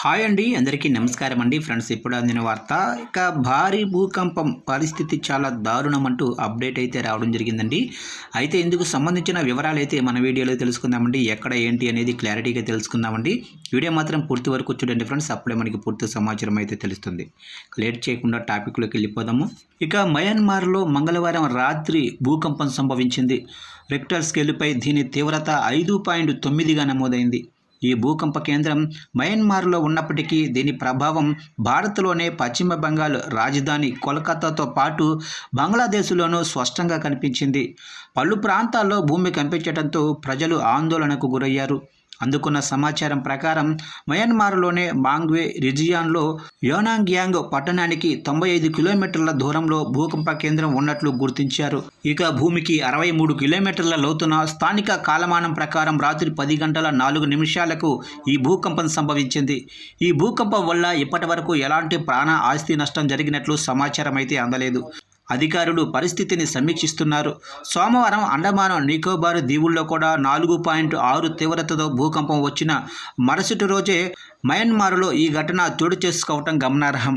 Hi అండి, అందరికీ నమస్కారం అండి. ఫ్రెండ్స్, ఇప్పుడు అందిన వార్త. ఇక భారీ భూకంపం పరిస్థితి చాలా దారుణం అంటూ అప్డేట్ అయితే రావడం జరిగిందండి. అయితే ఇందుకు సంబంధించిన వివరాలు అయితే మన వీడియోలో తెలుసుకుందామండి. ఎక్కడ ఏంటి అనేది క్లారిటీగా తెలుసుకుందామండి. వీడియో మాత్రం పూర్తి వరకు చూడండి ఫ్రెండ్స్, అప్పుడే మనకి పూర్తి సమాచారం అయితే తెలుస్తుంది. లేట్ చేయకుండా టాపిక్లోకి వెళ్ళిపోదాము. ఇక మయన్మార్లో మంగళవారం రాత్రి భూకంపం సంభవించింది. రిక్టర్ స్కేలుపై దీని తీవ్రత 5.9గా నమోదైంది. ఈ భూకంప కేంద్రం మయన్మార్లో ఉన్నప్పటికీ దీని ప్రభావం భారత్లోనే పశ్చిమ బెంగాల్ రాజధాని కోల్కతాతో పాటు బంగ్లాదేశ్లోనూ స్పష్టంగా కనిపించింది. పలు ప్రాంతాల్లో భూమి కంపించడంతో ప్రజలు ఆందోళనకు గురయ్యారు. అందుకున్న సమాచారం ప్రకారం మయన్మార్లోనే మాంగ్వే రిజియాన్లో యోనాంగ్యాంగ్ పట్టణానికి 95 కిలోమీటర్ల దూరంలో భూకంప కేంద్రం ఉన్నట్లు గుర్తించారు. ఇక భూమికి 63 కిలోమీటర్ల లోతున స్థానిక కాలమానం ప్రకారం రాత్రి 10 గంటల 4 నిమిషాలకు ఈ భూకంపం సంభవించింది. ఈ భూకంపం వల్ల ఇప్పటి వరకు ఎలాంటి ప్రాణ ఆస్తి నష్టం జరిగినట్లు సమాచారం అయితే అందలేదు. అధికారులు పరిస్థితిని సమీక్షిస్తున్నారు. సోమవారం అండమాన్ నికోబార్ దీవుల్లో కూడా 4.6 తీవ్రతతో భూకంపం వచ్చిన మరుసటి రోజే మయన్మార్లో ఈ ఘటన చోటు చేసుకోవటం గమనార్హం.